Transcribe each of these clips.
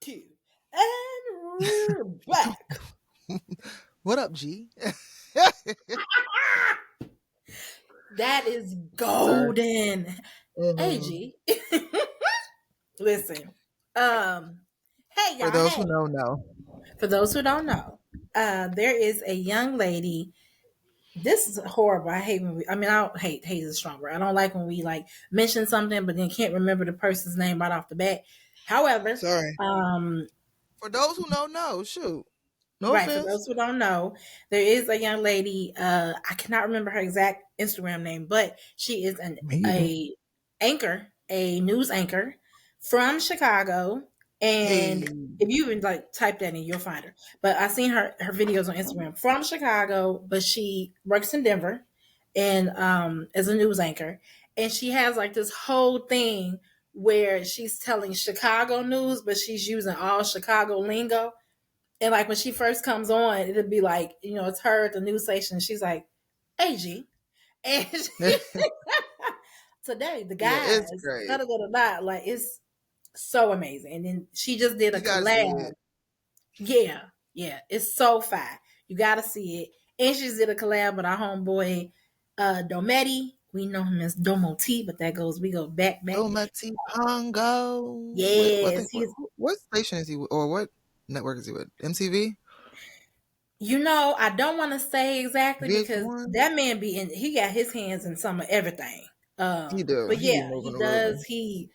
2. And we're back. What up, G? That is golden. Hey, G. Listen. Hey, For y'all. those Hey. who know. For those who don't know, there is a young lady. This is horrible. I hate when I don't hate is a strong word. I don't like when we like mention something but then can't remember the person's name right off the bat. However, Sorry. For those who don't know, shoot. No right, for offense. those who don't know, there is a young lady, I cannot remember her exact Instagram name, but she is a news anchor from Chicago. And if you even like type that in, you'll find her. But I seen her videos on Instagram from Chicago, but she works in Denver and as a news anchor. And she has like this whole thing where she's telling Chicago news, but she's using all Chicago lingo. And like when she first comes on, it'll be like, it's her at the news station. She's like, AG. And today, the guys, it's great. like it's so amazing. And then she just did a collab. Yeah, it's so fire. You gotta see it. And she did a collab with our homeboy Dometti. We know him as Domo T, but we go back. Domo T Pongo. Yes. What station is he with, or what network is he with? MTV? I don't want to say exactly because VH1? that man he got his hands in some of everything. He do. But yeah, he does. He's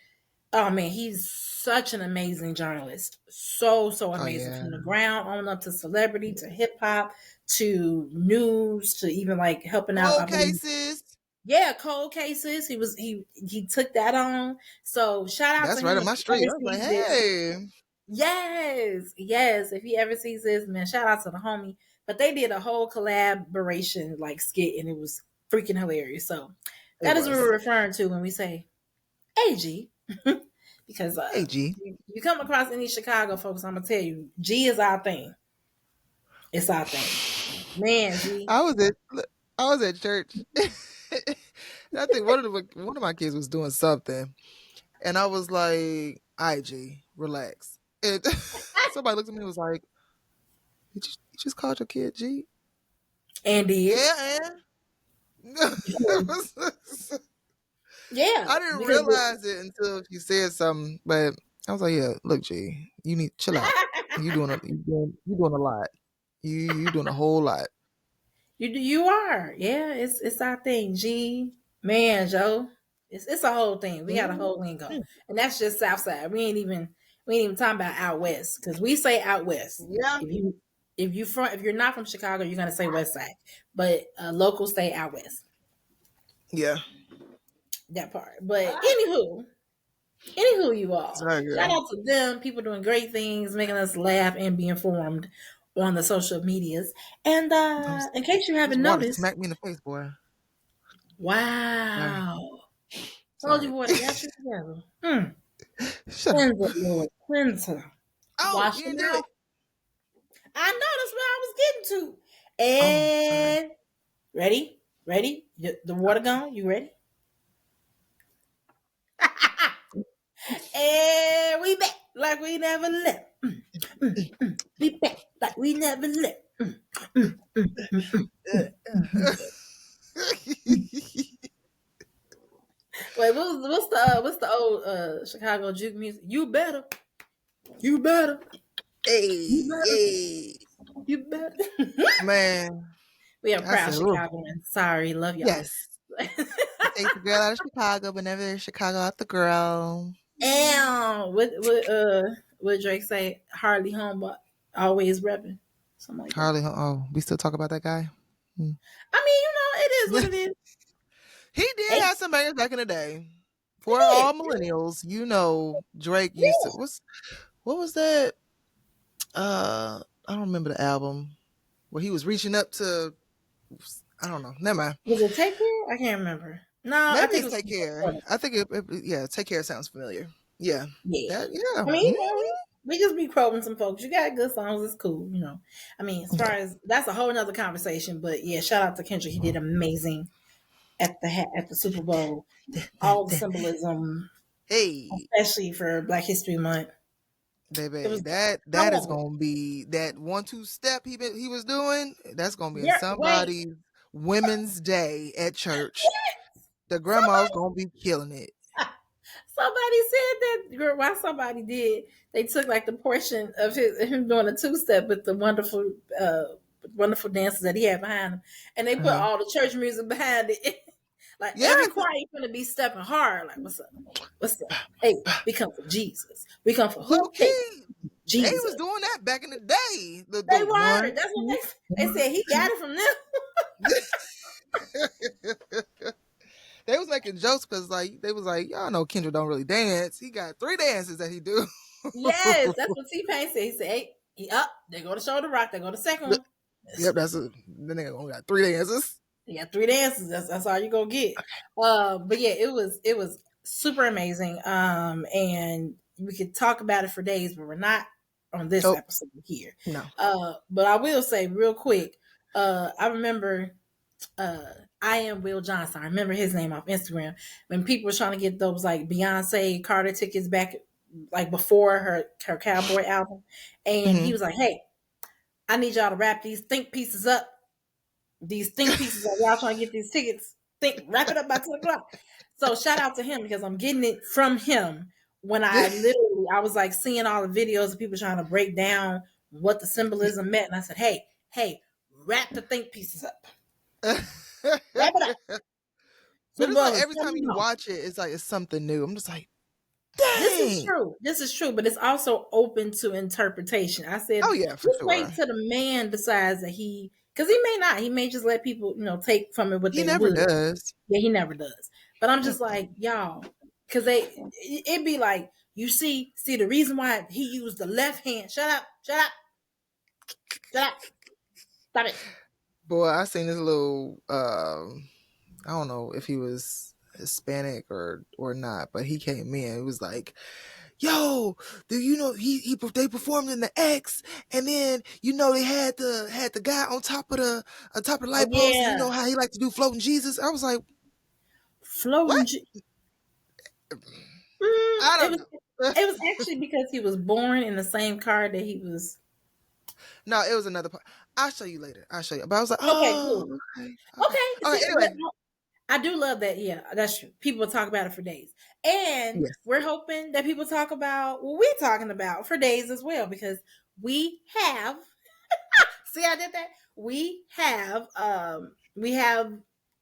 such an amazing journalist. So amazing from the ground on up to celebrity to hip hop to news to even like helping out cold cases. Yeah, cold cases. He took that on. So shout out to him. That's right up my street. I was like, hey. Yes. If he ever sees this, man, shout out to the homie. But they did a whole collaboration like skit and it was freaking hilarious. So that is what we're referring to when we say AG. Because AG. You come across any Chicago folks, I'm gonna tell you, G is our thing. It's our thing. Man, G. I was at church. I think one of my kids was doing something. And I was like, IG, relax. And somebody looked at me and was like, you just called your kid G? And did. Yeah, yeah. I didn't realize it until she said something, but I was like, yeah, look, G, you need chill out. You doing a lot. You doing a whole lot. You are. Yeah, it's our thing. G, man, Joe. It's a whole thing. We got a whole lingo. And that's just South Side. We ain't even talking about out west. Because we say out west. Yeah. If you're not from Chicago, you're gonna say West Side. But locals say out west. Yeah. That part. But anywho, you all. Shout out to them. People doing great things, making us laugh and be informed on the social medias. And in case you haven't noticed, smack me in the face, boy. Wow. Told you what, I got you together. Cleanser, Lord, cleanser. Wash you do it. I know that's what I was getting to. And ready? The water gone? You ready? And we back like we never left. We back like we never left. Wait, what's the old Chicago juke music? You better. Hey. You better. Man. We are proud Chicagoans. Sorry, love y'all. Yes. Take the girl out of Chicago, but never Chicago out the girl. And what Drake say? Hardly home, but always repping. Something like Hardly home. Oh, we still talk about that guy? I mean, it is what it is. He did have some bangers back in the day. For all millennials, Drake used to. What was that? I don't remember the album where he was reaching up to. I don't know. Never mind. Was it Take Care? I can't remember. No, maybe it's Take Care. I think Take Care sounds familiar. Yeah. Yeah. I mean, we just be quoting some folks. You got good songs. It's cool. I mean, as far as that's a whole nother conversation. But yeah, shout out to Kendrick. He did amazing at the Super Bowl. All the symbolism. Hey. Especially for Black History Month. Baby, was that is horrible. gonna be that 1-2 step he was doing. That's gonna be in Wait, somebody's Women's Day at church. The grandma's somebody gonna be killing it. somebody said that girl. Why somebody did? They took like the portion of him doing a two step with the wonderful dances that he had behind him, and they put Uh-huh. all the church music behind it. Like every Yes, choir, you gonna be stepping hard. Like what's up? What's up? Hey, we come for Jesus. We come for low who? Hey, key. They was Jesus. doing that back in the day. The They were. one, That's what two, they one, said. He got two. it from them. They was making jokes because like they was like, y'all know Kendra don't really dance. He got 3 dances that he do. Yes, that's what T Pain said. He said, "Hey, he up. They go to shoulder rock. They go to second one. Yep, that's a the nigga only got 3 dances. You got 3 dances. That's all you gonna get." But yeah, it was super amazing. And we could talk about it for days, but we're not on this Oh episode here. no. But I will say real quick. I remember uh I am Will Johnson. I remember his name off Instagram when people were trying to get those like Beyonce Carter tickets back like before her Cowboy album. And he Hmm. was like, "Hey, I need y'all to wrap these think pieces up. These think pieces that y'all trying to get these tickets. Wrap it up by 2 o'clock." So shout out to him because I'm getting it from him when I was like seeing all the videos of people trying to break down what the symbolism meant. And I said, hey, wrap the think pieces up. Wrap it up. But Super it's like Bowl is every time coming you on. watch it, it's like it's something new. I'm just like, This is dang. true. This is true, but it's also open to interpretation. I said, Oh yeah, for just sure. wait till the man decides that because he may not. He may just let people, take from it what He they never would. does. Yeah, he never does. But I'm just Mm-mm. like, y'all, because it'd be like, you see the reason why he used the left hand. Shut up, shut up, shut up, stop it. Boy, I seen this little I don't know if he was Hispanic or not, but he came in. It was like, yo, do you know they performed in the X, and then they had the guy on top of the Oh light post, and you yeah, know how he like to do floating Jesus. I was like, floating. what? I It don't was know. it was actually because he was born in the same car that he was. No, it was another part. I'll show you later. I'll show you. But I was like, Okay, oh, cool. okay, okay, Okay, okay. see, Anyway, I do love that. Yeah, that's true. People talk about it for days, and yes, we're hoping that people talk about what we're talking about for days as well because we have. See, I did that. We have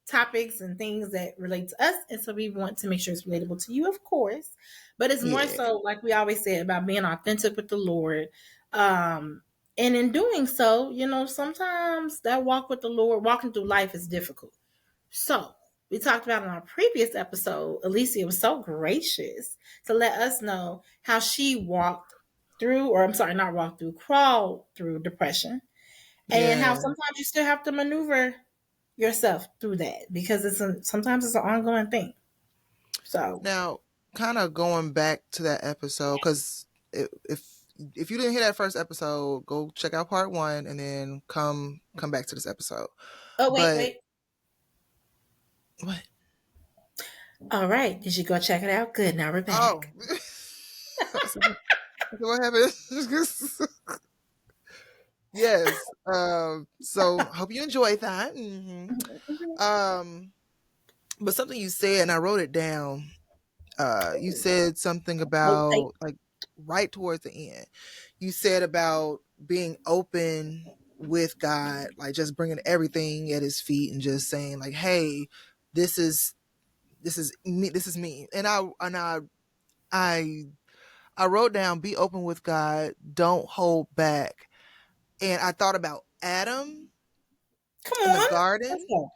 topics and things that relate to us, and so we want to make sure it's relatable to you, of course. But it's more yeah. so, like we always say, about being authentic with the Lord. Um, and in doing so, sometimes that walk with the Lord, walking through life is difficult. So we talked about in our previous episode, Alesia was so gracious to let us know how she walked through, or I'm sorry, not walked through, crawled through depression, and how Yeah. sometimes you still have to maneuver yourself through that because sometimes it's an ongoing thing. So, Now, kind of going back to that episode, because if you didn't hear that first episode, go check out part 1 and then come back to this episode. oh wait, But wait. what? All right, did you go check it out? Good. Now we're Oh, back. what happened? Yes. So hope you enjoyed that. Um, but something you said, and I wrote it down. You said something Note take. about like right towards the end. You said about being open with God, like just bringing everything at His feet and just saying like, "Hey, this is me. This is me." I I wrote down, "Be open with God. Don't hold back." And I thought about Adam Come in the on. Let's garden. go.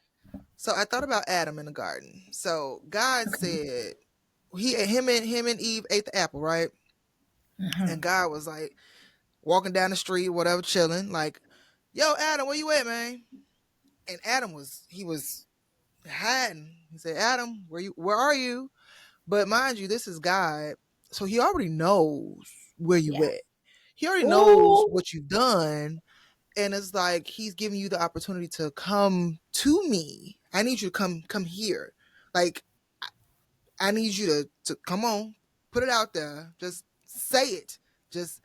So I thought about Adam in the garden. So God said him and Eve ate the apple, right? And Mhm. God was like walking down the street, whatever, chilling, like, "Yo, Adam, where you at, man?" And Adam was hiding. He said, "Adam, where are you?" But mind you, this is God, so He already knows where you Yeah. at. He already knows Ooh. what you've done, and it's like He's giving you the opportunity to come to me. I need you to come here. Like, I need you to come on, put it out there. Just say it. just,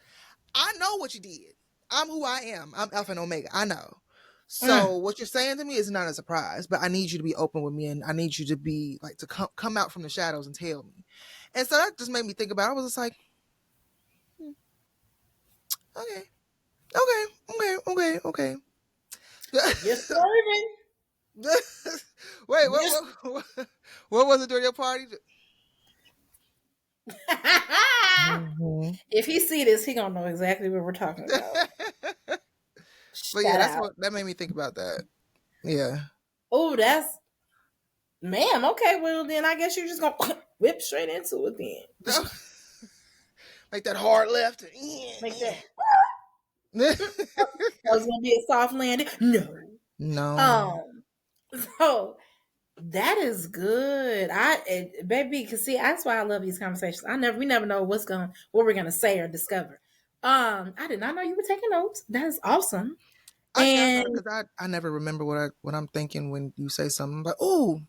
I know what you did. I'm who I am. I'm Alpha and Omega. I know. Mm. So what you're saying to me is not a surprise, but I need you to be open with me, and I need you to be like to come out from the shadows and tell me. And so that just made me think about it. I was just like, okay, okay. You're serving. Wait, You're... what was it during your party? Mm-hmm. If he see this, he gonna know exactly what we're talking about. But yeah, Shout that's out. what that made me think about that. Yeah. Oh, that's ma'am. Okay, well then I guess you're just gonna whip straight into it then. Like that hard left. Make that. That was gonna be a soft landing. No. No. Um. So that is good. Baby, cause see, that's why I love these conversations. We never know what we're gonna say or discover. I did not know you were taking notes. That is awesome. Yeah, I And got it because I never remember what I'm thinking when you say something. But oh,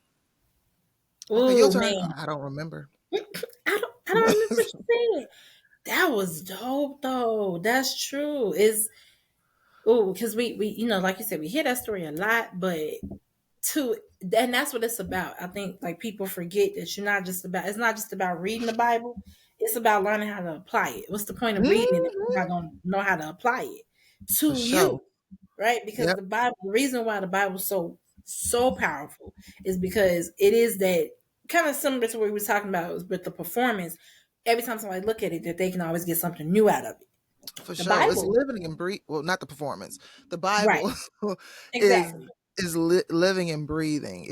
okay, your oh turn. man, I don't remember. I don't remember what you said. That was dope though. That's true. Is oh, because we like you said, we hear that story a lot, but to and that's what it's about. I think like people forget that it's not just about reading the Bible. It's about learning how to apply it. What's the point of reading it if you're not Mm-hmm. gonna know how to apply it For to you? sure. Right? Because Yep. the reason why the Bible's so powerful is because it is that kind of similar to what we were talking about with the performance. Every time somebody look at it, that they can always get something new out of it. For The sure. It's Bible, living and breathe. Well, not the performance. The right? Bible is Exactly. living and breathing.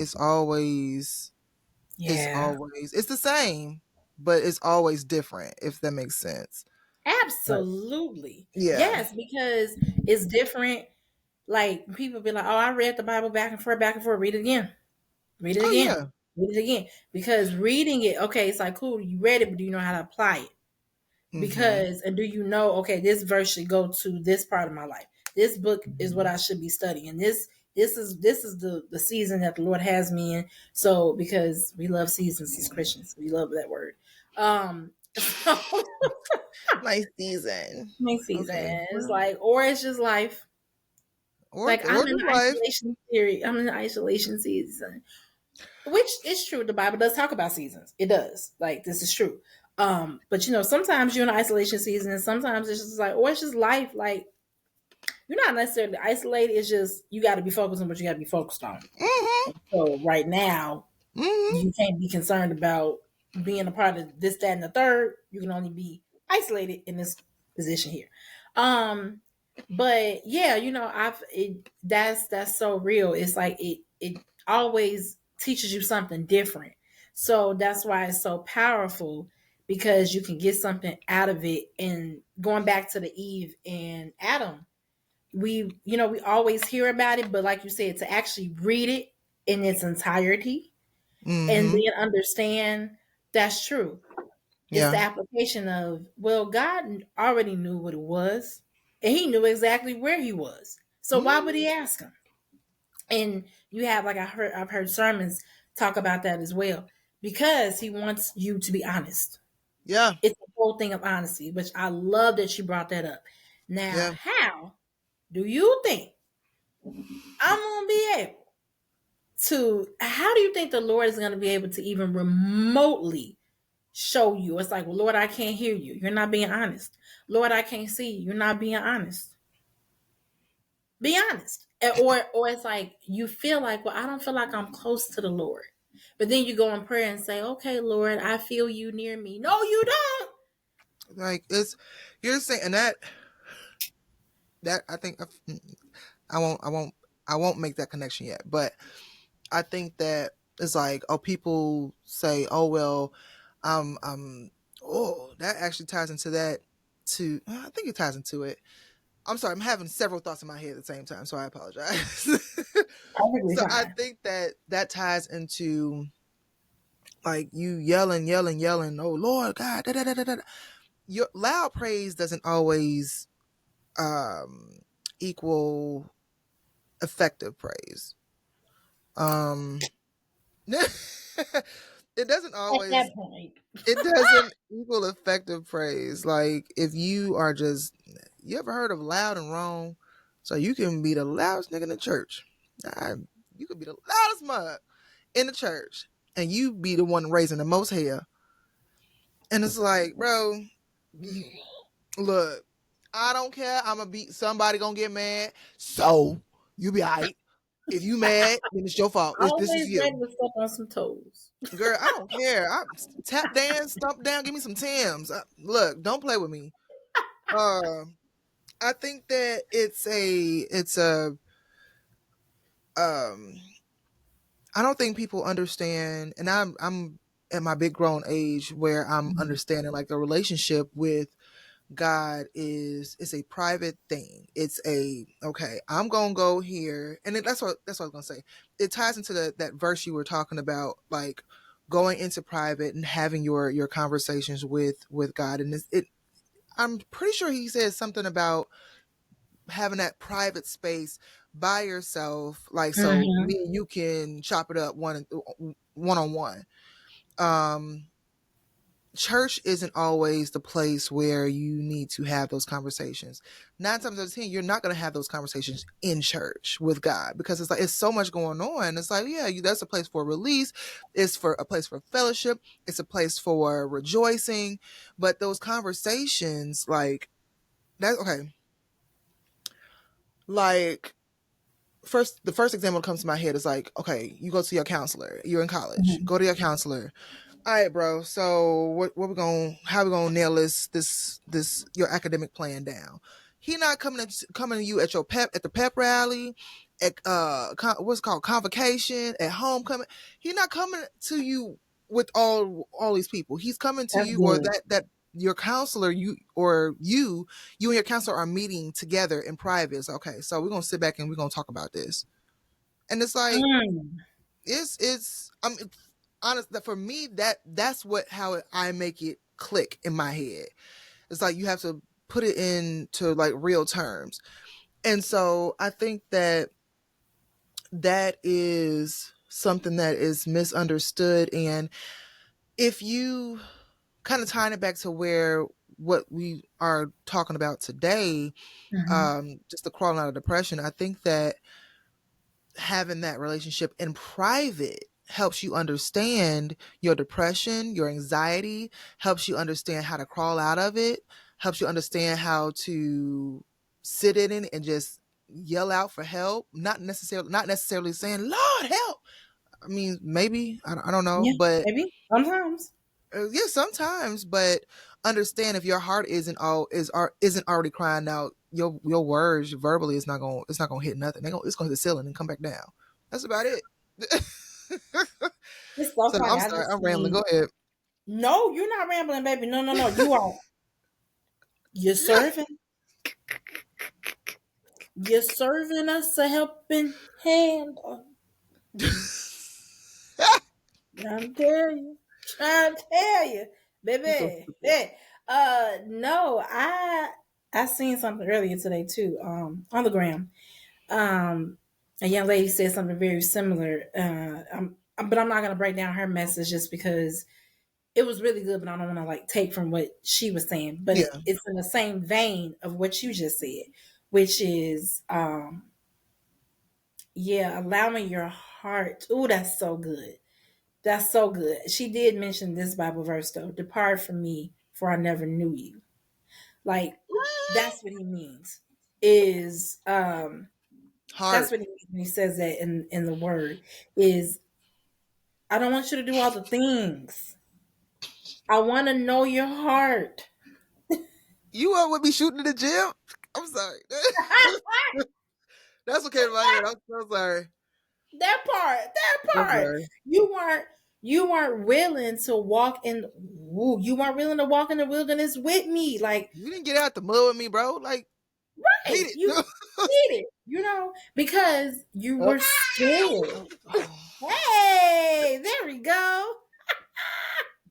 Yeah. It's the same, but it's always different. If that makes sense. But Absolutely. yeah. Yes, because it's different. Like people be like, "Oh, I read the Bible back and forth. Read it again. Read it Oh again. yeah. Read it again." Because reading it, okay, it's like cool. You read it, but do you know how to apply it? Mm-hmm. Because and do you know, okay, this verse should go to this part of my life. This book is what Mm-hmm. I should be studying. This is the season that the Lord has me in. So because we love seasons as Christians, we love that word. So Nice season. main season Okay. is Well, like, or it's just life. Like or just life. I'm in the isolation season, which is true. The Bible does talk about seasons. It does. Like this is true. But sometimes you're in an isolation season, and sometimes it's just like, or it's just life. Like you're not necessarily isolated. It's just you got to be focused on what you got to be focused on. Mm-hmm. So right now, Mm-hmm. you can't be concerned about being a part of this, that, and the third. You can only be isolated in this position here. But yeah, that's so real. It's like it always teaches you something different. So that's why it's so powerful because you can get something out of it. And going back to the Eve and Adam, we always hear about it, but like you said, to actually read it in its entirety and Mm-hmm. then understand that's true. It's the Yeah. application of, well, God already knew what it was, and He knew exactly where He was. So why would Mm-hmm. He ask him? And you have like I've heard sermons talk about that as well, because He wants you to be honest. Yeah. It's the whole thing of honesty, which I love that you brought that up. Now, Yeah. how do you think I'm gonna be able to? How do you think the Lord is gonna be able to even remotely show you? It's like, well, Lord, I can't hear you. You're not being honest. Lord, I can't see you. You're not being honest. Be honest. Or it's like you feel like, well, I don't feel like I'm close to the Lord. But then you go in prayer and say, okay, Lord, I feel you near me. No, you don't. Like you're saying that I think I won't I won't I won't make that connection yet, but I think that it's like, oh, people say, oh well, oh, that actually ties into that too. I think it ties into it. I'm sorry, I'm having several thoughts in my head at the same time, so I apologize. Perfectly So I fine. think that ties into like you yelling, oh Lord God, da, da, da, da, da. Your loud praise doesn't always um equal effective praise. Um it doesn't At that always point. it doesn't equal effective praise. Like if you are just you ever heard of loud and wrong? So you can be the loudest nigga in the church. I, you could be the loudest mug in the church, and you be the one raising the most hell. And it's like, bro, look, I don't care. I'm gonna be somebody gonna get mad. So you be alright. If you mad, then it's your fault. This is Always ready you. to step on some toes. Girl, I don't care. I tap dance, stomp down, give me some Tims. Look, don't play with me. Uh, I think that it's a um I don't think people understand, and I'm at my big grown age where I'm Mhm. understanding like the relationship with God is it's a private thing. It's a okay, I'm gonna go here, and that's what I was gonna say. It ties into that verse you were talking about, like going into private and having your conversations with God, and I'm pretty sure he says something about having that private space by yourself, like so Mhm. me and you can chop it up one on one. Um, Church isn't always the place where you need to have those conversations. 9 times out of 10, you're not going to have those conversations in church with God because it's like it's so much going on. It's like, yeah, that's a place for release. It's for a place for fellowship. It's a place for rejoicing. But those conversations, like that, okay, like the first example that comes to my head is like, okay, you go to your counselor. You're in college. Mhm. Go to your counselor. All right, bro. So what we gonna how we gonna nail this your academic plan down? He not coming to you at your pep rally, at what's it called convocation, at homecoming. He not coming to you with all these people. He's coming to That's you, or good. that your counselor you and your counselor are meeting together in private. So, okay, so we're gonna sit back and we're gonna talk about this. And it's like Mm. it's honest that for me that's what how I make it click in my head. It's like you have to put it into like real terms. And so I think that that is something that is misunderstood. And if you kind of tying it back to where what we are talking about today, Mhm. just the crawling out of depression, I think that having that relationship in private helps you understand your depression, your anxiety, helps you understand how to crawl out of it, helps you understand how to sit in it and just yell out for help. Not necessarily saying, Lord help. I mean, maybe, I don't know, Yeah, but maybe sometimes. yeah, sometimes, but understand if your heart isn't already crying out, your words verbally is not going it's not gonna hit nothing. It's gonna hit the ceiling and come back down. That's about it. It's so So funny. I'm I sorry, just I'm rambling. seen. Go ahead. No, you're not rambling, baby. No, no, no. You are. You're serving. You're serving us a helping hand. I'm telling you. Trying to tell you, You so baby. stupid. Hey, no, I seen something earlier today too. On the gram. A young lady said something very similar. But I'm not gonna break down her message just because it was really good. But I don't want to like take from what she was saying. But Yeah. it's in the same vein of what you just said, which is yeah, allowing your heart. Oh, that's so good. That's so good. She did mention this Bible verse though. Depart from me, for I never knew you. Like that's what he means. Is that's Heart. what he means when he says that in the word. Is I don't want you to do all the things. I want to know your heart. You would be shooting in the gym? I'm sorry. That's what came to my head. I'm so sorry. That part, that I'm part. sorry. You weren't you weren't willing to walk in. Ooh, you weren't willing to walk in the wilderness with me. Like You didn't get out the mud with me, bro. Like, beat right, you it. did it. Because you were scared. Hey, there we go.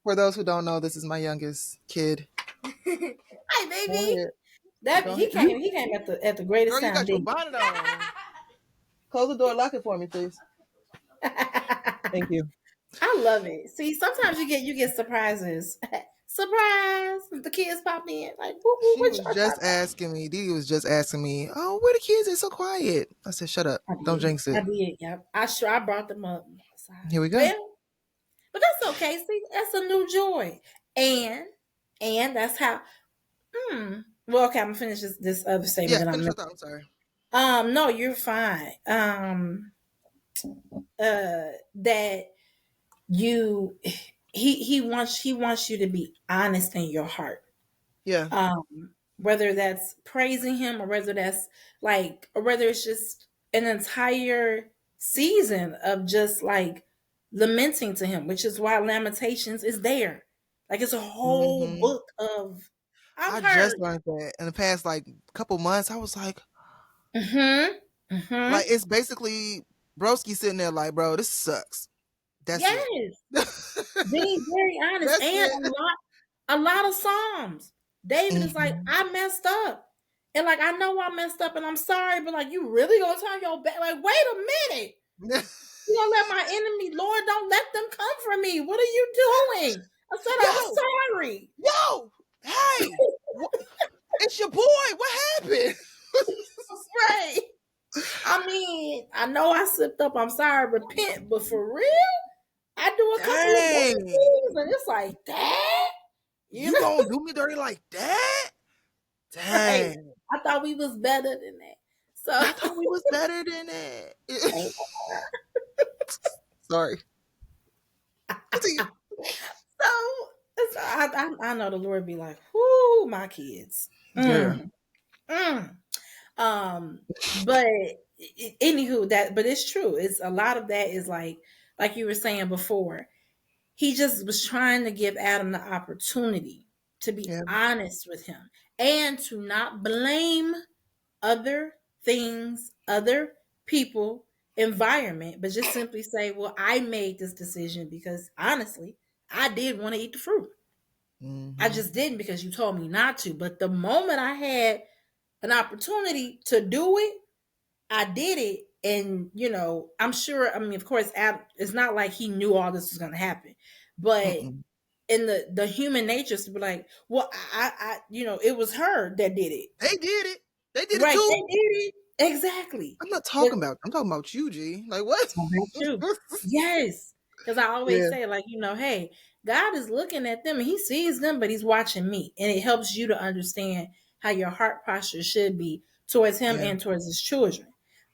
For those who don't know, this is my youngest kid. Hi, Go baby. ahead. That Go ahead. You, he came at the greatest girl, you time, got your didn't bonnet on. Close the door. Lock it for me, please. he? Thank you. I love it. See, sometimes you get surprises. Surprise! The kids pop in like, She what was y'all just talking asking me. Dee was just asking me, "Oh, where the kids? It's so quiet." I said, "Shut up! about? I Don't did. jinx it." I did. Yep. I brought them up. Here we go. Well, but that's okay. See, that's a new joy, and that's how. Well, okay. I'm gonna finish this other statement Yeah, that I'm. finish your thought. I'm sorry. No, you're fine. That you he wants you to be honest in your heart. Yeah. Whether that's praising him or whether that's like or whether it's just an entire season of just like lamenting to him, which is why Lamentations is there. Like it's a whole Hmm. book of I'm I just hurt. learned that in the past like couple months. I was Mm-hmm. Mm-hmm. like, it's basically Broski sitting there like, bro, this sucks. That's it. Yes. Being very honest. That's And it. a lot of Psalms. David is like, Hmm. I messed up. And like I know I messed up and I'm sorry, but like you really gonna turn your back? Like, wait a minute. You don't let my enemy, Lord, don't let them come for me. What are you doing? I said, I'm Yo, sorry. yo, hey, it's your boy. What happened? Right. I mean, I know I slipped up. I'm sorry, repent, but for real, I do a couple of bad Dang, things, and it's like that, you you know, gonna do me dirty like that? right? Dang, I thought we was better than that. I So, thought we was better than that. Sorry. Continue. I know the Lord be like, whoo, my kids. Yeah. Mm, mm. But anywho, but it's true. It's a lot of that is like you were saying before. He just was trying to give Adam the opportunity to be Yeah. honest with him and to not blame other things, other people, environment, but just simply say, well, I made this decision because honestly, I did want to eat the fruit. I Hmm. just didn't because you told me not to. But the moment I had an opportunity to do it, I did it. And, I'm sure, I mean, of course, it's not like he knew all this was going to happen. But Mm-mm. in the human nature is to be like, well, it was her that did it. They did it. They did it Right. They too. did it. Exactly. I'm not But talking about. I'm talking about you, G. Like what? so that's true. Yes. Because I always Yeah. say, like, hey, God is looking at them and he sees them, but he's watching me. And it helps you to understand how your heart posture should be towards him Yeah. and towards his children.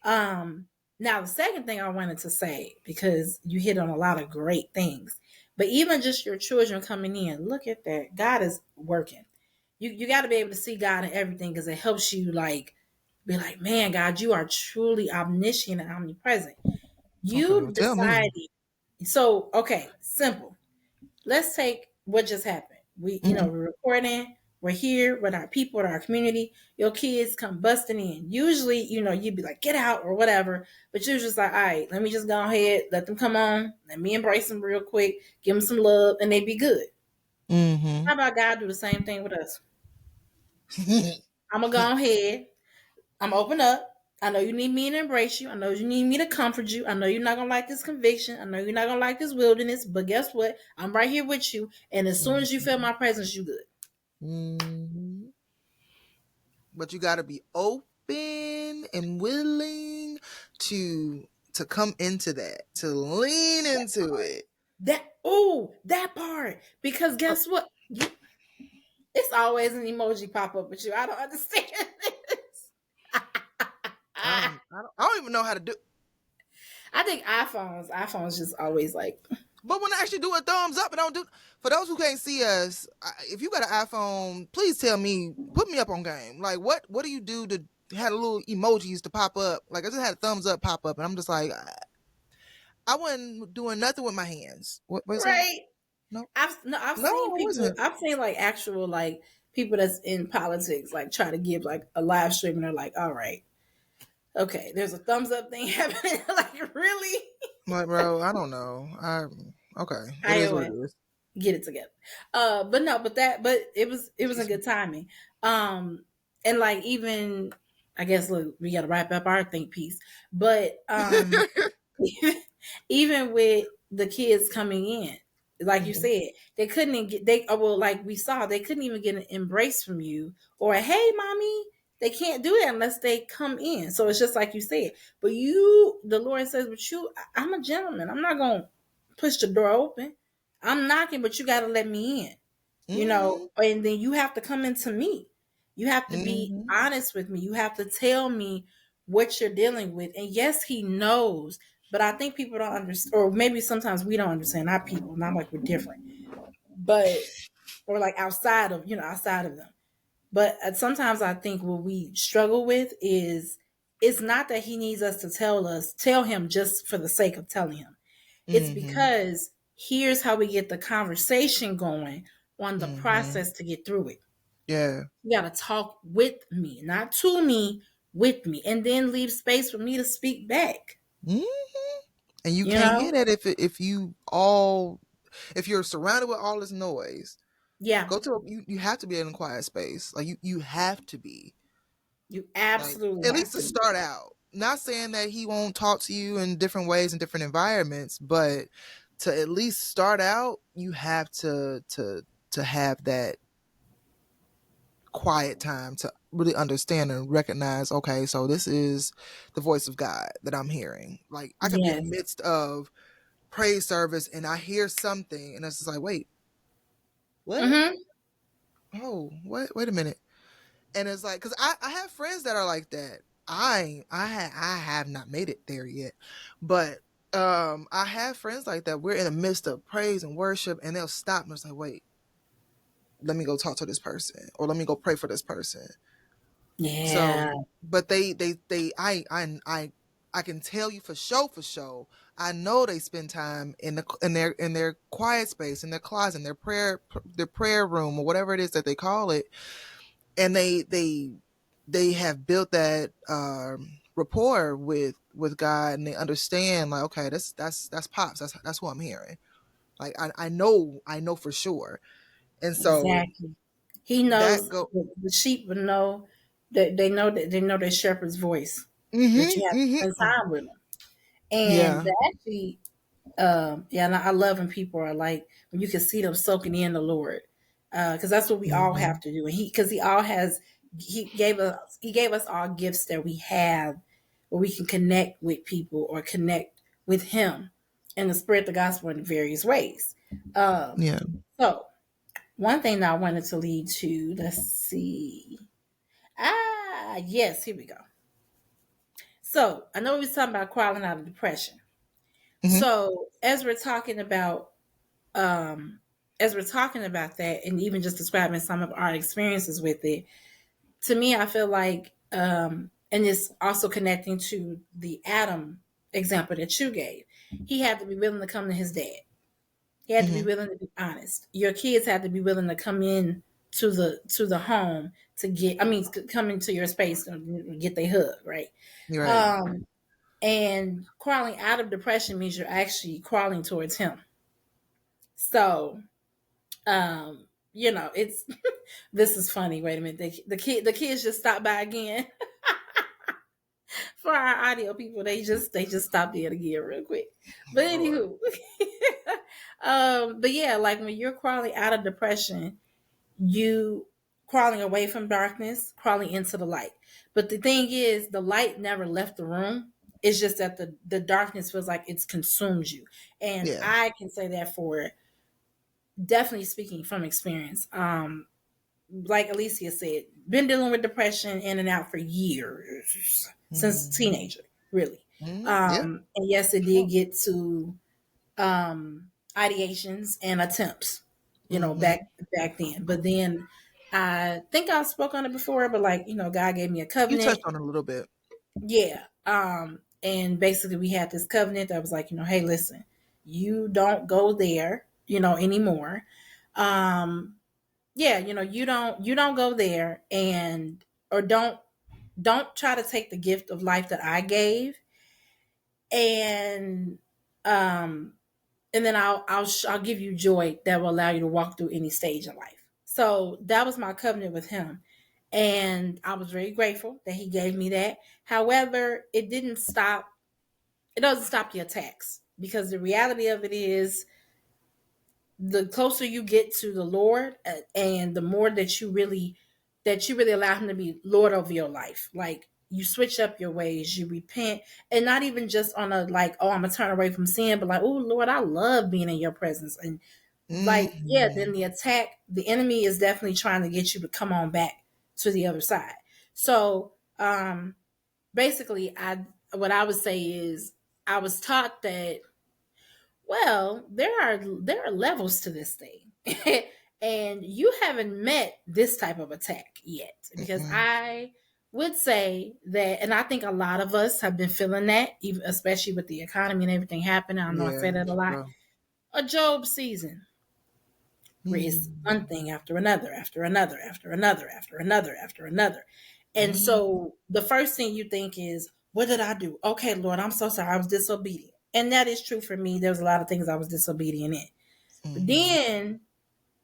Now, the second thing I wanted to say, because you hit on a lot of great things, but even just your children coming in, look at that. God is working. You got to be able to see God in everything because it helps you, like, be like, man, God, you are truly omniscient and omnipresent. Okay. Well, You tell me. decided. So, okay, simple. Let's take what just happened. Mm-mm. We're recording. We're here with our people, with our community. Your kids come busting in. Usually, you'd be like, get out or whatever. But you're just like, all right, let me just go ahead, let them come on. Let me embrace them real quick, give them some love, and they be good. Mm-hmm. How about God do the same thing with us? I'm going to go ahead. I'm gonna open up. I know you need me to embrace you. I know you need me to comfort you. I know you're not gonna like this conviction. I know you're not gonna like this wilderness. But guess what? I'm right here with you. And as soon as you feel my presence, you good. Mm-hmm. But you got to be open and willing to come into that, to lean into it. That part. Because guess what? It's always an emoji pop up with you. I don't understand this. I don't even know how to do. I think iPhones just always like But when I actually do a thumbs up, I don't do. For those who can't see us, if you got an iPhone, please tell me, put me up on game. Like what do you do to had a little emojis to pop up? Like I just had a thumbs up pop up, and I'm just like, I wasn't doing nothing with my hands. What is that? right. No, I've no, seen I people. wasn't. I've seen like actual like people that's in politics like try to give like a live stream and they're like, all right, okay, there's a thumbs up thing happening. Like really, Like, bro, I don't know. Okay, it is what it iOS, is. get it together. But no, but it was a Excuse me. good timing. And like even I guess look, we got to wrap up our think piece, but even with the kids coming in. Like you said, they couldn't get well, like we saw, they couldn't even get an embrace from you or a hey mommy. They can't do that unless they come in. So it's just like you said. But you, the Lord says, but you, I'm a gentleman. I'm not gonna push the door open. I'm knocking, but you gotta let me in. Mm-hmm. And then you have to come into me. You have to be Mm-hmm. honest with me. You have to tell me what you're dealing with. And yes, he knows, but I think people don't understand, or maybe sometimes we don't understand. Not people, not like we're different, but or like outside of them. But sometimes I think what we struggle with is it's not that he needs us to tell him just for the sake of telling him. It's Mm-hmm. because here's how we get the conversation going on the Mm-hmm. process to get through it. Yeah. You got to talk with me, not to me, with me, and then leave space for me to speak back. Mm-hmm. And you You can't know? get it if you're surrounded with all this noise. Yeah, You have to be in a quiet space. Like you have to be. you Like absolutely at have least to to. start out. Not saying that he won't talk to you in different ways in different environments, but to at least start out, you have to have that quiet time to really understand and recognize, okay, so this is the voice of God that I'm hearing. Like I could be in the Yes. midst of praise service and I hear something and it's just like, wait, what? Mm-hmm. Oh, what? Wait a minute. And it's like, cause I have friends that are like that. I have not made it there yet, but I have friends like that. We're in the midst of praise and worship and they'll stop and it's like, wait, let me go talk to this person or let me go pray for this person. So, Yeah. but I can tell you for sure. I know they spend time in their quiet space, in their closet, in their prayer room or whatever it is that they call it, and they have built that rapport with God, and they understand like, okay, that's pops, that's who I'm hearing. Like I know for sure, and so Exactly. He that knows go. the sheep will know that they know their shepherd's voice. That you have to spend Mm-hmm. time with them. And Yeah. that actually, yeah, and I love when people are like when you can see them soaking in the Lord, because that's what we all Mm-hmm. have to do. And because he gave us all gifts that we have, where we can connect with people or connect with Him, and to spread the gospel in various ways. Um, Yeah. so one thing that I wanted to lead to, let's see. Yes, here we go. So I know we was talking about crawling out of depression. Mm-hmm. So um, as we're talking about that, and even just describing some of our experiences with it, to me, I feel like, and it's also connecting to the Adam example that you gave. He had to be willing to come to his dad. He had to be Mm-hmm. willing to be honest. Your kids had to be willing to come in to the home to get. I mean, come into your space and get their hug, right? You're right. Um, and crawling out of depression means you're actually crawling towards him. So, it's this is funny. Wait a minute, the kids just stopped by again. For our audio people, they just stopped in again real quick. But Lord. anywho, but yeah, like when you're crawling out of depression, you crawling away from darkness, crawling into the light. But the thing is, the light never left the room. It's just that the darkness feels like it's consumed you. And Yeah. I can say that for definitely speaking from experience. Like Alesia said, been dealing with depression in and out for years, since Mm-hmm. teenager, really. Mm-hmm. Yeah. And yes, it did get to ideations and attempts, Mm-hmm. back then. But then I think I spoke on it before, but like, God gave me a You touched covenant. on it a little bit. Yeah. And basically we had this covenant that was like, hey, listen, you don't go there, anymore. Um, yeah, you don't go there, and or don't try to take the gift of life that I gave, and um and then I'll give you joy that will allow you to walk through any stage in life. So that was my covenant with him. And I was very grateful that he gave me that. However, it doesn't stop the attacks because the reality of it is, the closer you get to the Lord, and the more that you really allow him to be Lord over your life, like you switch up your ways, you repent, and not even just on a like, oh, I'm gonna turn away from sin, but like, oh Lord, I love being in your presence. And like, yeah, then Mm-hmm. the enemy is definitely trying to get you to come on back to the other side. So basically, what I would say is, I was taught that, well, there are levels to this thing. And you haven't met this type of attack yet, because Mm-hmm. I would say that, and I think a lot of us have been feeling that, even especially with the economy and everything happening. I know I Yeah, say that a lot. true. A Job season, where it's one Mm-hmm. thing after another, after another, after another, after another, after another. And Mm-hmm. so the first thing you think is, what did I do? Okay, Lord, I'm so sorry. I was disobedient. And that is true for me. There was a lot of things I was disobedient in. But Mm-hmm. then,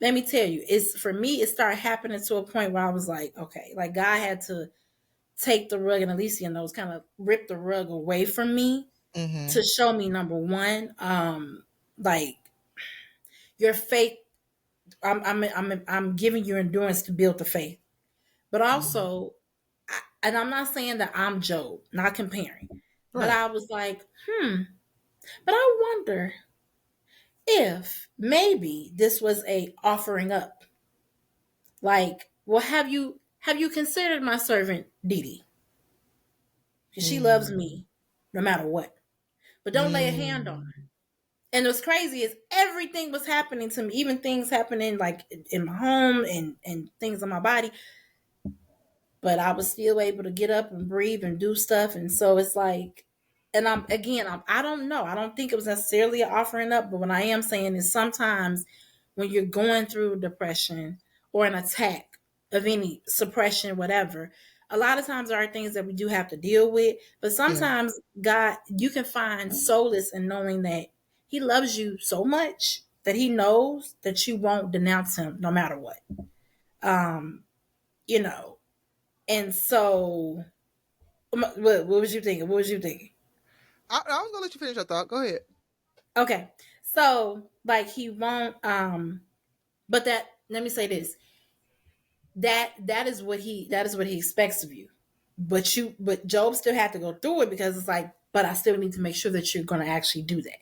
let me tell you, it's for me, it started happening to a point where I was like, okay, like God had to take the rug, and Alesia knows, kind of rip the rug away from me Mm-hmm. to show me, number one, like your faith. I'm giving you endurance to build the faith, but Mm-hmm. also, and I'm not saying that I'm Job, not comparing, but Right. I was like, but I wonder if maybe this was a offering up. Like, well, have you considered my servant Dee-Dee? Because she loves Mm-hmm. me no matter what. But don't lay a hand on her. Mm-hmm. And what's crazy is everything was happening to me, even things happening like in my home, and things in my body, but I was still able to get up and breathe and do stuff. And so it's like, and I don't know. I don't think it was necessarily an offering up, but what I am saying is, sometimes when you're going through depression or an attack of any suppression, whatever, a lot of times there are things that we do have to deal with. But Yeah. sometimes God, you can find solace in knowing that He loves you so much that He knows that you won't denounce Him no matter what. Um, you know, and so, what was you thinking? What was you thinking? I was gonna let you finish your thought. Go ahead. Okay, so like He won't. But that, let me say this: that is what He expects of you. But Job still had to go through it, because it's like, but I still need to make sure that you're going to actually do that.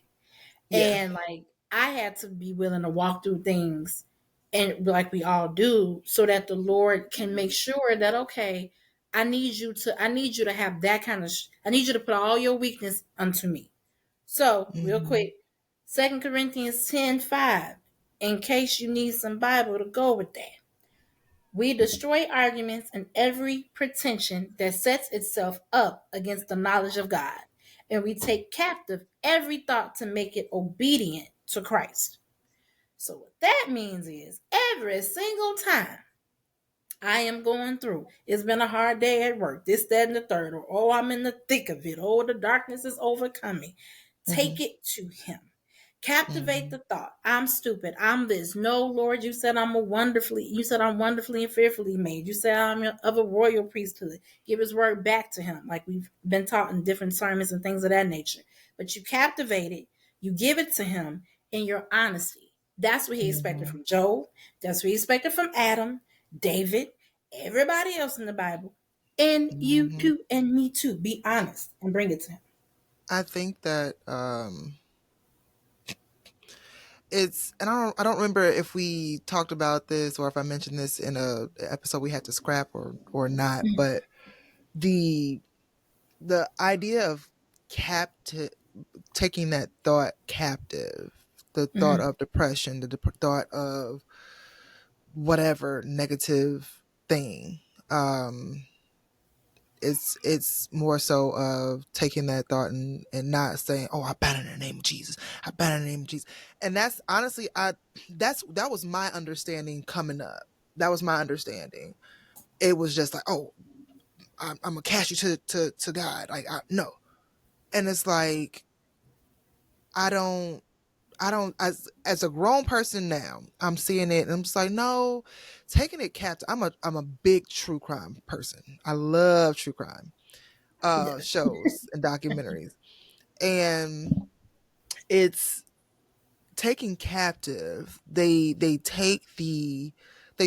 Yeah. And like, I had to be willing to walk through things, and like we all do, so that the Lord can make sure that, okay, I need you to have that kind of I need you to put all your weakness unto me. So real Mm-hmm. quick, 2 Corinthians 10:5, in case you need some Bible to go with that. We destroy arguments and every pretension that sets itself up against the knowledge of God, and we take captive every thought to make it obedient to Christ. So, what that means is, every single time I am going through, it's been a hard day at work, this, that, and the third, or oh, I'm in the thick of it, oh, the darkness is overcoming, Mm-hmm. take it to Him. Captivate Mm-hmm. the thought, I'm stupid, I'm this. No, Lord, you said I'm wonderfully and fearfully made. You said I'm of a royal priesthood. Give His word back to Him, like we've been taught in different sermons and things of that nature. But you captivate it, you give it to Him in your honesty. That's what He expected Mm-hmm. from Job. That's what He expected from Adam, David, everybody else in the Bible, and you Mm-hmm. too, and me too. Be honest and bring it to Him. I think that it's, and I don't remember if we talked about this or if I mentioned this in a episode we had to scrap or not, but the the idea of captive taking that thought captive, the thought Mm-hmm. of depression, the thought of whatever negative thing, um it's more so of taking that thought and not saying, oh, I ban in the name of Jesus, I ban in the name of Jesus. And that's honestly, that was my understanding coming up. That was my understanding. It was just like, oh, I'm gonna cast you to God, like, no. And it's like, I don't as a grown person now, I'm seeing it and I'm just like, no, taking it captive. I'm a big true crime person. I love true crime shows and documentaries. And It's taking captive. They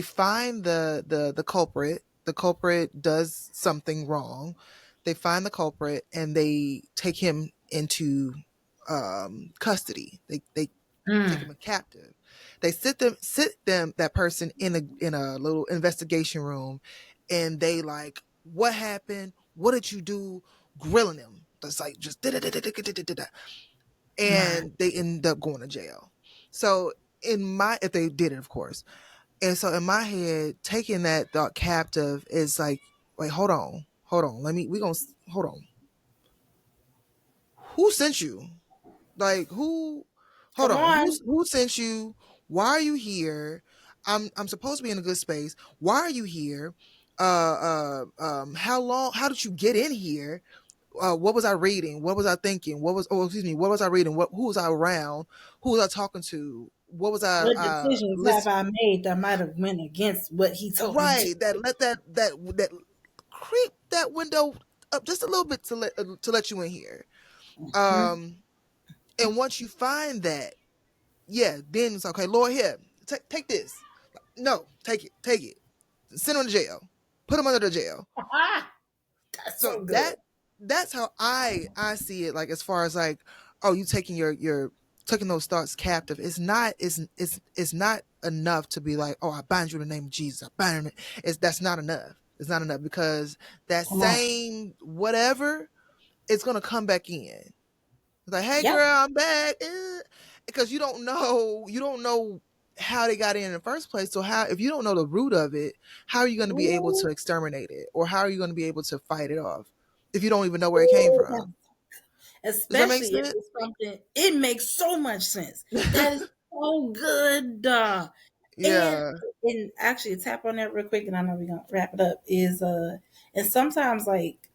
find the culprit. The culprit does something wrong. They find the culprit and they take him into custody. They take him Mm, a captive. They sit them that person in a little investigation room, and they like, what happened? What did you do? Grilling him. That's like just da da da da da da da da, my, and they end up going to jail. So if they did it, of course. And so in my head, taking that thought captive is like, wait, hold on. We gonna hold on. Who sent you? Like who? Hold come on. on. Who sent you? Why are you here? I'm supposed to be in a good space. Why are you here? How long? How did you get in here? What was I reading? What was I thinking? What was I reading? Who was I around? Who was I talking to? What was I What decisions have listen? I made that might have went against what he told me to? Right, that let that creep that window up just a little bit to let you in here. Hmm. Um, and once you find that, yeah, then it's okay. Lord, here, take this. No, take it. Send him to jail. Put him under the jail. Ah, that's So so good. that's how I see it. Like as far as like, oh, you taking your taking those thoughts captive. It's not enough to be like, oh, I bind you in the name of Jesus. I bind you. That's not enough. It's not enough because that Come on. same whatever, it's gonna come back in. It's like, hey Yep. girl, I'm back. Because you don't know how they got in the first place. So how if you don't know the root of it, how are you going to be able to Ooh, exterminate it, or how are you going to be able to fight it off if you don't even know where it came ooh, from? Does that make especially if sense? it's something, it makes so much sense. That is so good. And Yeah. and actually tap on that real quick, and I know we're gonna wrap it up. Is and sometimes like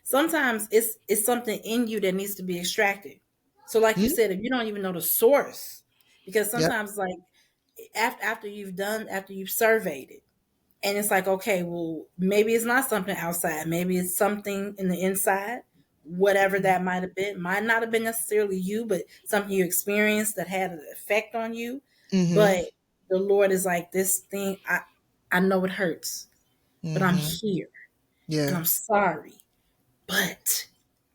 sometimes it's something in you that needs to be extracted. So like you Mhm. said, if you don't even know the source, because Yep. sometimes like after you've surveyed it, and it's like, okay, well, maybe it's not something outside, maybe it's something in the inside, whatever that might have been. Might not have been necessarily you, but something you experienced that had an effect on you. Mhm. But the Lord is like, this thing, I know it hurts, but I'm Mhm. here and Yeah. I'm sorry, but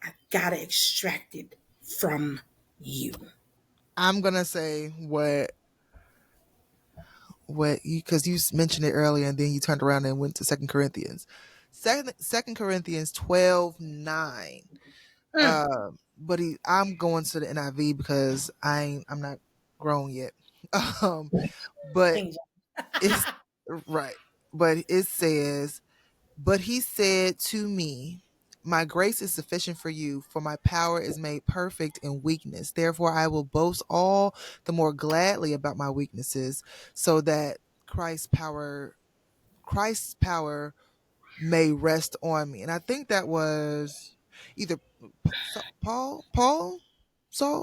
I gotta extract it from you. I'm gonna say what you because you mentioned it earlier and then you turned around and went to Second Corinthians. Second Corinthians 12:9. Mm, I'm going to the NIV because I'm not grown yet. Um, but things. it's right. But it says, but he said to me, my grace is sufficient for you, for my power is made perfect in weakness. Therefore, I will boast all the more gladly about my weaknesses, so that Christ's power, Christ's power may rest on me. And I think that was either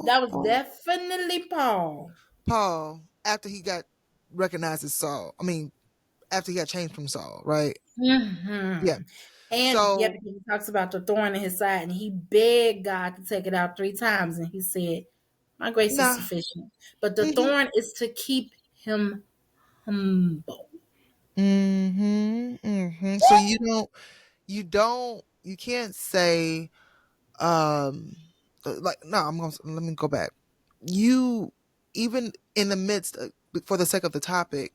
That was Paul, definitely Paul. Paul, after he got recognized as Saul. I mean, after he got changed from Saul, right? Yeah. Hmm. And yeah, So, because he talks about the thorn in his side, and he begged God to take it out 3 times, and he said, "My grace is nah. sufficient." But the Mm-hmm. thorn is to keep him humble. Mm-hmm. Mm-hmm. So you can't say, um, like, no, let me go back. You, even in the midst of, for the sake of the topic,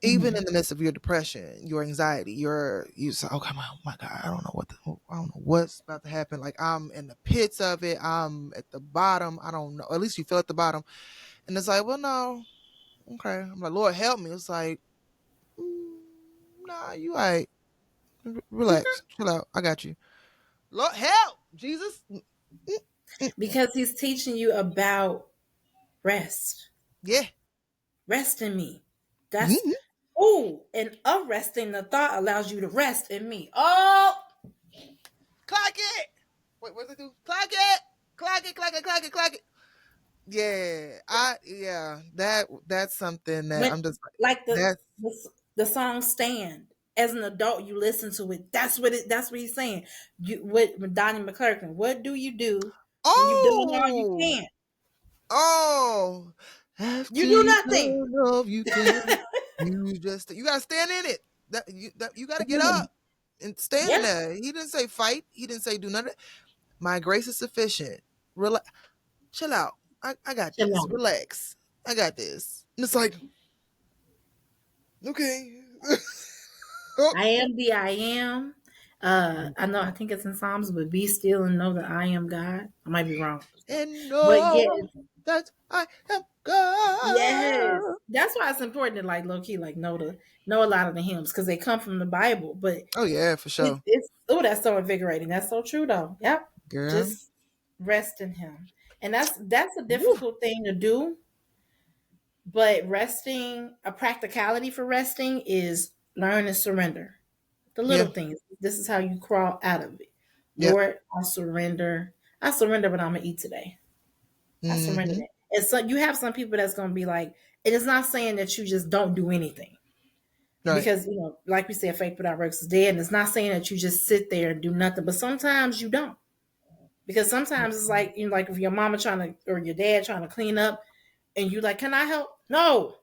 even in Mhm. the midst of your depression, your anxiety, you say, okay, oh my God, I don't know what's about to happen. Like I'm in the pits of it. I'm at the bottom. I don't know. At least you feel at the bottom. And it's like, well, no. Okay. I'm like, Lord, help me. It's like, mm, nah, you all right. Relax. Chill out. I got you. Lord, help. Jesus. Mm, mm, Because he's teaching you about rest. yeah. Rest in me. That's Mhm. and arresting the thought allows you to rest in me. Oh, Clock it. Wait, what does it do? Clock it. Clock it. Clock it. Clock it. Clock it. Yeah, that's something that when I'm just like that's the song "Stand." As an adult, you listen to it. That's what he's saying. You with Donnie McClurkin. What do you do When you've done all you Oh, can. oh. You After do you nothing. done all you can, you gotta stand in it. You gotta get up and stand in Yeah. there. He didn't say fight. He didn't say do nothing. My grace is sufficient. Relax, chill out. I got this. Shalom. Relax. I got this. And it's like, okay. Oh. I am the I am. I know I think it's in Psalms, but be still and know that I am God. I might be wrong. And But know yes, that I am yes. God. That's why it's important to like low key like know a lot of the hymns because they come from the Bible. But Oh yeah, for sure, it's oh that's so invigorating. That's so true though. Yep. girl. Just rest in him. And that's a Woo. difficult thing to do. But resting, a practicality for resting is learn and surrender. The little Yeah. things. This is how you crawl out of it. Yep. Lord, I surrender. I surrender what I'm gonna eat today. I surrender Mm-hmm. that. And so you have some people that's gonna be like, it is not saying that you just don't do anything. Right. Because like we said, faith without works is dead. And it's not saying that you just sit there and do nothing, but sometimes you don't. Because sometimes it's like, like if your mama trying to or your dad trying to clean up and you like, can I help? No,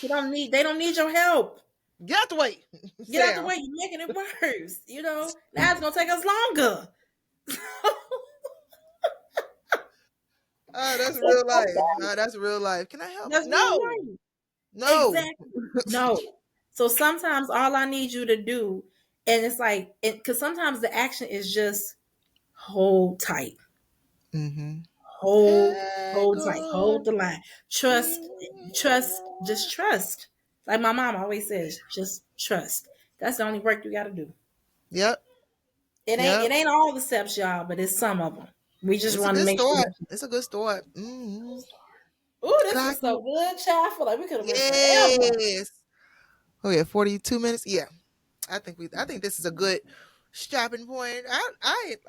they don't need your help. Get out the way, Get out the Sam. way, you're making it worse. Now it's gonna take us longer. That's So real life. sometimes That's real life. Can I help? that's real No, life. no. Exactly. No. So sometimes all I need you to do, and it's like, because sometimes the action is just hold tight, Mm-hmm. hold tight, hold the line, just trust. Like my mom always says, just trust. That's the only work you got to do. Yep. It ain't Yep. it ain't all the steps, y'all, but it's some of them. We just It's a want to good make sure. start. It's a good start. Mm-hmm. Ooh, Can this I? was so good, child. I feel like we could have went forever. Yes. Oh yeah, 42 minutes. Yeah. I think this is a good stopping point.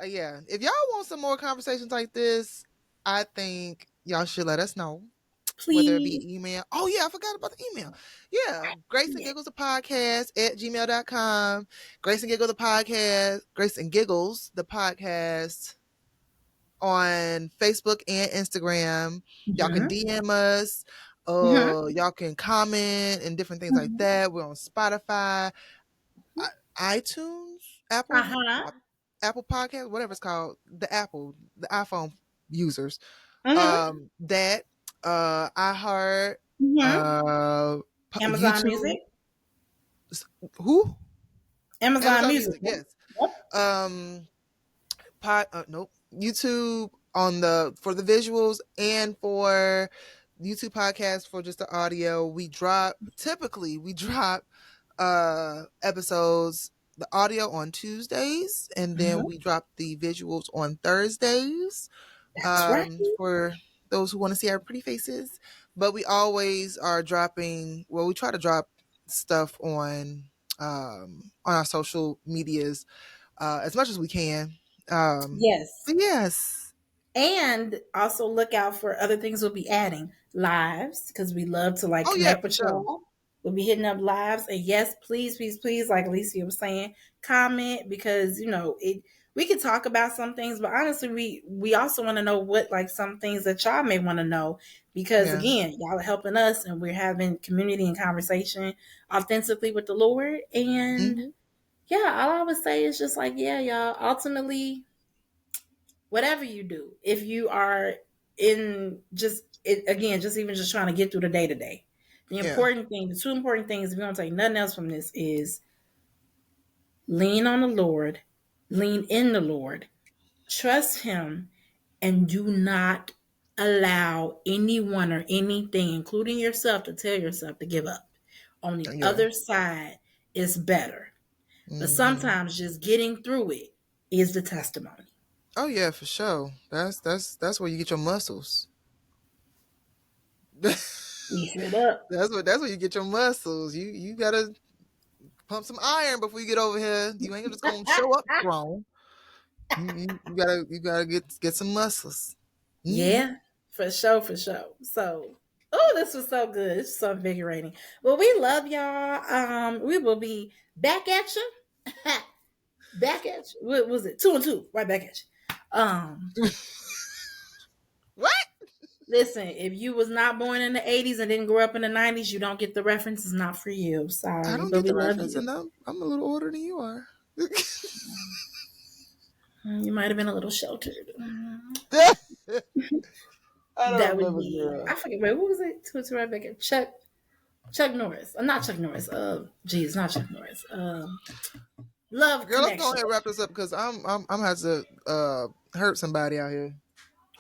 Yeah. If y'all want some more conversations like this, I think y'all should let us know. Whether it be Please. email. Oh yeah, I forgot about the email. Yeah. Grace and Yeah. Giggles the podcast at gmail.com. Grace and Giggles the podcast. Grace and Giggles the podcast on Facebook and Instagram. Y'all can Mm-hmm. DM us. Mm-hmm. Y'all can comment and different things like Mm-hmm. that. We're on Spotify, iTunes, Uh-huh. Apple Podcast, whatever it's called, the iPhone users. Mm-hmm. That iHeart, Mm-hmm. uh, Amazon YouTube, Music. who? Amazon Amazon Music. Music, yes. Yep. Um, nope, YouTube on the for the visuals and for YouTube podcast for just the audio. We drop episodes, the audio on Tuesdays, and then Mm-hmm. we drop the visuals on Thursdays, That's right. for those who want to see our pretty faces. But we always are dropping, well, we try to drop stuff on our social medias as much as we can. Yes. But yes. And also look out for other things we'll be adding. Lives, because we love to like Oh yeah, connect for with sure. y'all. We'll be hitting up lives. And yes, please, please, please, like Alesia was saying, comment because we could talk about some things, but honestly, we also want to know what like some things that y'all may want to know. Because Yeah. again, y'all are helping us and we're having community and conversation authentically with the Lord. And Hmm. yeah, all I would say is just like, yeah, y'all, ultimately whatever you do, if you are in just it, again, just even just trying to get through the day to day, Yeah. the two important things, if you don't take nothing else from this, is lean on the Lord, lean in the Lord, trust Him, and do not allow anyone or anything, including yourself, to tell yourself to give up. On the Yeah. other side is better. But Hmm. sometimes just getting through it is the testimony. Oh yeah, for sure. That's where you get your muscles. You shut up. That's where you get your muscles. You gotta pump some iron before you get over here. You ain't just gonna show up strong. You gotta get some muscles. Hmm. Yeah, for sure, for sure. So, oh, this was so good. It's so invigorating. Well, we love y'all. We will be back at you. Back at you. What was it? 2 and 2. Right back at you. What? Listen, if you was not born in the 80s and didn't grow up in the 90s, you don't get the reference. It's not for you. I Sorry, don't but get we the love reference, you. and I'm a little older than you are. You might have been a little sheltered. I don't That would remember, be, girl. I forget, wait, what was it? To right back at Chuck Norris. Not Chuck Norris. Geez, not Chuck Norris. Love Girl, let's go Connection. ahead and wrap this up because I'm gonna have to hurt somebody out here.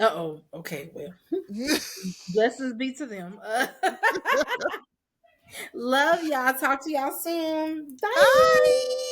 Oh, okay, well, blessings be to them. Love y'all. Talk to y'all soon. Bye. Bye.